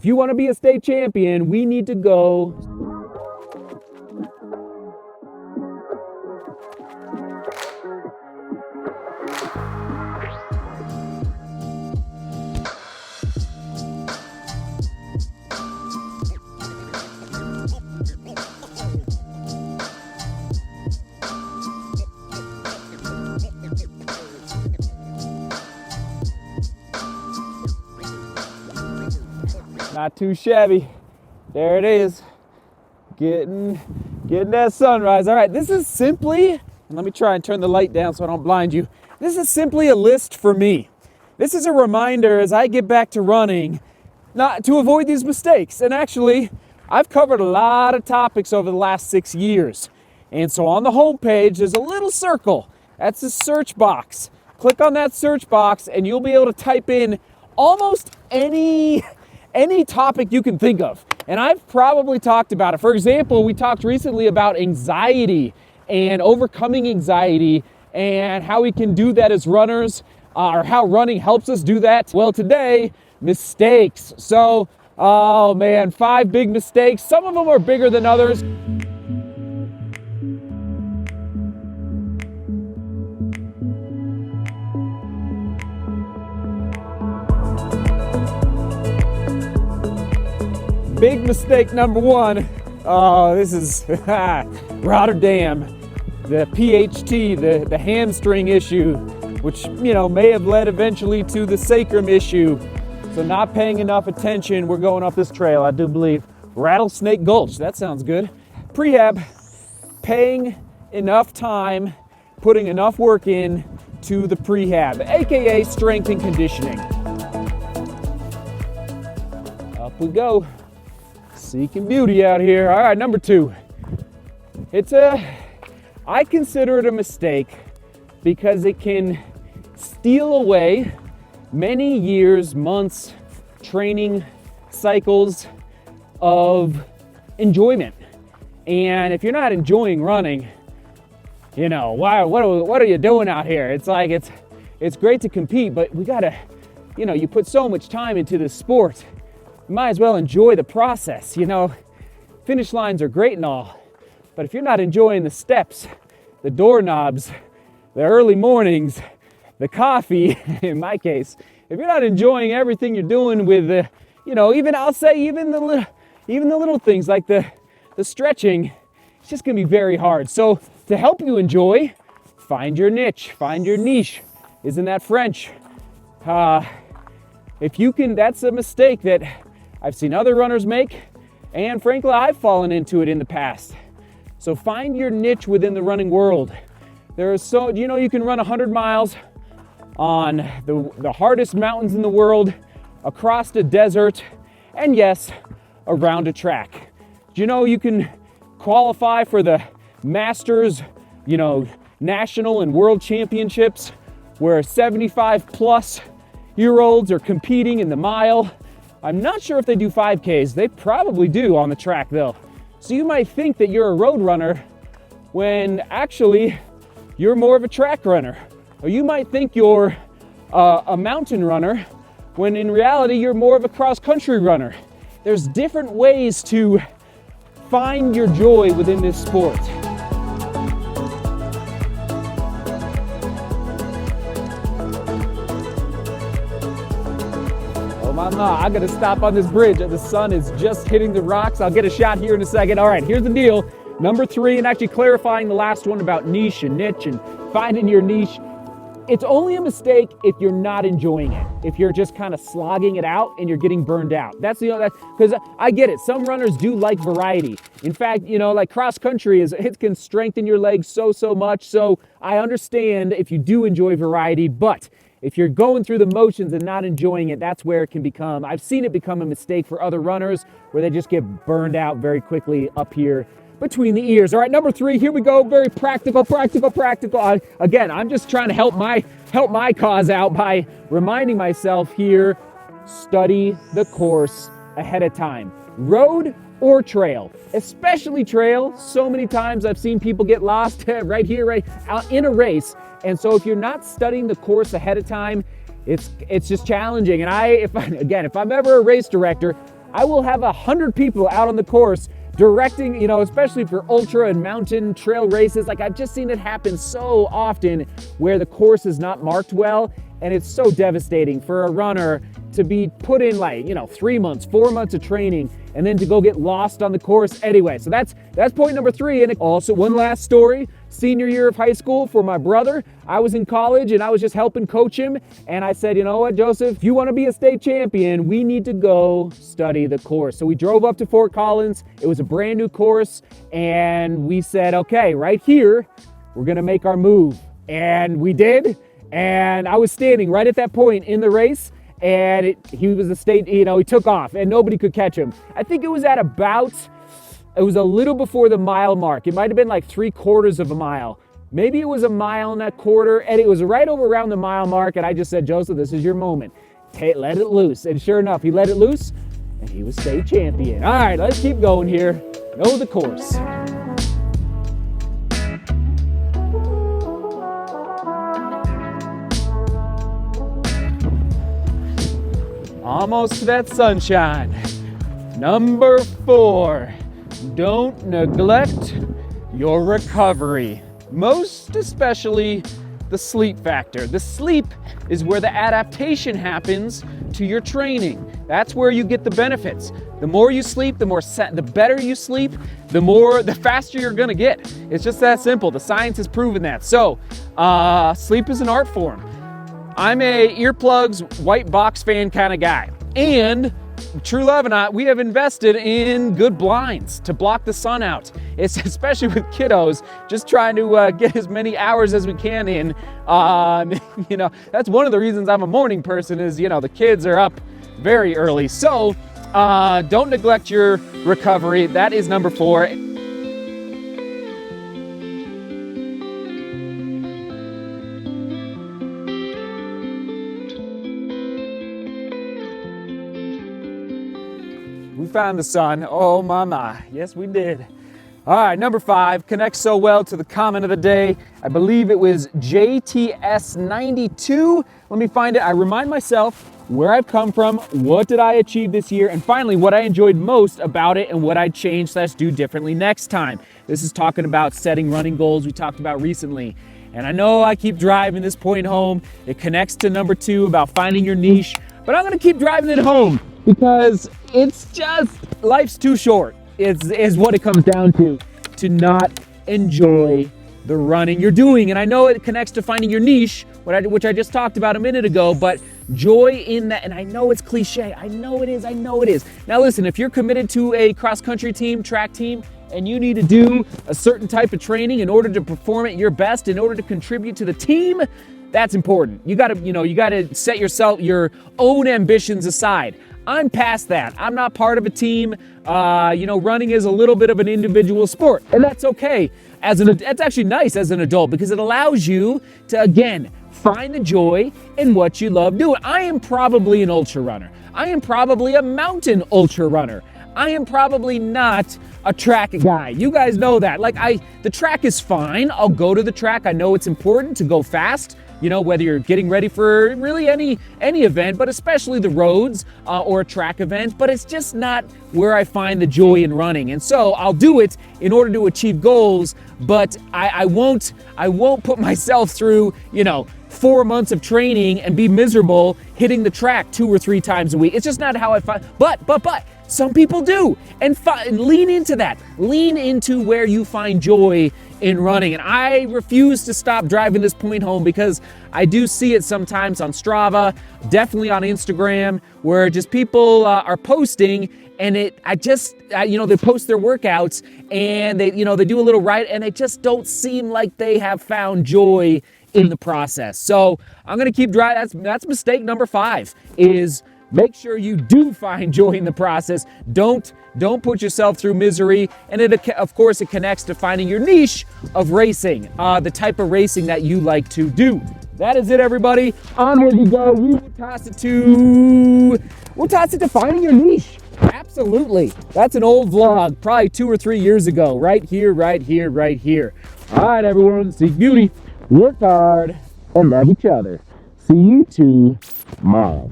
If you want to be a state champion, we need to go. Not too shabby. There it is. Getting that sunrise. All right, this is simply, and let me try and turn the light down so I don't blind you. This is simply a list for me. This is a reminder as I get back to running, not to avoid these mistakes. And actually, I've covered a lot of topics over the last 6 years. And so on the homepage, there's a little circle. That's the search box. Click on that search box and you'll be able to type in almost any topic you can think of. And I've probably talked about it. For example, we talked recently about anxiety and overcoming anxiety and how we can do that as runners, or how running helps us do that. Well, today, mistakes. So, oh man, 5 big mistakes. Some of them are bigger than others. Big mistake number 1, this is Rotterdam, the PHT, the hamstring issue, which, may have led eventually to the sacrum issue. So not paying enough attention. We're going up this trail, I do believe. Rattlesnake Gulch, that sounds good. Prehab, paying enough time, putting enough work in to the prehab, AKA strength and conditioning. Up we go. Seeking beauty out here. All right, number 2. I consider it a mistake because it can steal away many years, months, training cycles of enjoyment. And if you're not enjoying running, what are you doing out here? It's like, it's great to compete, but we gotta, you put so much time into this sport. You might as well enjoy the process. Finish lines are great and all, but if you're not enjoying the steps, the doorknobs, the early mornings, the coffee, in my case, if you're not enjoying everything you're doing with even the little things like the stretching, it's just gonna be very hard. So to help you enjoy, find your niche, find your niche. Isn't that French? If you can, that's a mistake that I've seen other runners make, and frankly, I've fallen into it in the past. So find your niche within the running world. You can run 100 miles on the hardest mountains in the world, across the desert, and yes, around a track. You can qualify for the Masters, national and world championships, where 75 plus year olds are competing in the mile. I'm not sure if they do 5Ks. They probably do on the track though. So you might think that you're a road runner when actually you're more of a track runner. Or you might think you're a mountain runner when in reality you're more of a cross-country runner. There's different ways to find your joy within this sport. I gotta stop on this bridge. The sun is just hitting the rocks. I'll get a shot here in a second. All right, here's the deal. Number 3, and actually clarifying the last one about niche and niche and finding your niche. It's only a mistake if you're not enjoying it. If you're just kind of slogging it out and you're getting burned out. Because I get it. Some runners do like variety. In fact, like cross country it can strengthen your legs so much. So I understand if you do enjoy variety, but if you're going through the motions and not enjoying it, that's where it can become, I've seen it become a mistake for other runners where they just get burned out very quickly up here between the ears. All right, number 3, here we go. Very practical. Again, I'm just trying to help my cause out by reminding myself here, study the course ahead of time. Road or trail, especially trail. So many times I've seen people get lost right out in a race. And so if you're not studying the course ahead of time, it's just challenging. And if I'm ever a race director, I will have 100 people out on the course directing, especially for ultra and mountain trail races. Like, I've just seen it happen so often where the course is not marked well, and it's so devastating for a runner to be put in 3 months, 4 months of training, and then to go get lost on the course anyway. So that's point number 3. And also, one last story. Senior year of high school for my brother, I was in college and I was just helping coach him. And I said, you know what, Joseph, if you want to be a state champion, we need to go study the course. So we drove up to Fort Collins. It was a brand new course. And we said, okay, right here, we're going to make our move. And we did. And I was standing right at that point in the race. And he was the state, he took off and nobody could catch him. I think it was it was a little before the mile mark. It might have been like 3/4 of a mile. Maybe it was a mile and a quarter, and it was right over around the mile mark. And I just said, Joseph, this is your moment. Let it loose. And sure enough, he let it loose and he was state champion. All right, let's keep going here. Know the course. Almost to that sunshine. Number 4, don't neglect your recovery. Most especially the sleep factor. The sleep is where the adaptation happens to your training. That's where you get the benefits. The more you sleep, the better you sleep, the faster you're gonna get. It's just that simple. The science has proven that. So, sleep is an art form. I'm a earplugs, white box fan kind of guy. And True Love and I, we have invested in good blinds to block the sun out. It's especially with kiddos, just trying to get as many hours as we can in. That's one of the reasons I'm a morning person is, the kids are up very early. So don't neglect your recovery. That is number 4. We found the sun. Oh my. Yes, we did. All right, number 5 connects so well to the comment of the day. I believe it was JTS92. Let me find it. I remind myself where I've come from, what did I achieve this year, and finally, what I enjoyed most about it and what I'd change/do differently next time. This is talking about setting running goals we talked about recently. And I know I keep driving this point home. It connects to number 2 about finding your niche, but I'm gonna keep driving it home because it's just, life's too short, is what it comes down to not enjoy the running you're doing. And I know it connects to finding your niche, which I just talked about a minute ago, but joy in that, and I know it's cliche, I know it is. Now listen, if you're committed to a cross-country team, track team, and you need to do a certain type of training in order to perform at your best, in order to contribute to the team, that's important. You gotta set your own ambitions aside. I'm past that. I'm not part of a team. Running is a little bit of an individual sport, and that's okay. That's actually nice as an adult because it allows you to, again, find the joy in what you love doing. I am probably an ultra runner. I am probably a mountain ultra runner. I am probably not a track guy. You guys know that. The track is fine. I'll go to the track. I know it's important to go fast. Whether you're getting ready for really any event, but especially the roads or a track event, but it's just not where I find the joy in running. And so I'll do it in order to achieve goals, but I won't put myself through, 4 months of training and be miserable hitting the track 2 or 3 times a week. It's just not how I find, but some people do, and lean into that. Lean into where you find joy in running. And I refuse to stop driving this point home because I do see it sometimes on Strava, definitely on Instagram, where just people are posting, and they post their workouts and they do a little ride, and they just don't seem like they have found joy in the process. So I'm gonna keep driving. That's mistake number 5 is make sure you do find joy in the process. Don't put yourself through misery. And of course, it connects to finding your niche of racing, the type of racing that you like to do. That is it, everybody. Onward you go. We'll toss it to finding your niche. Absolutely. That's an old vlog, probably 2 or 3 years ago. Right here. All right, everyone. Seek beauty, work hard, and love each other. See you tomorrow.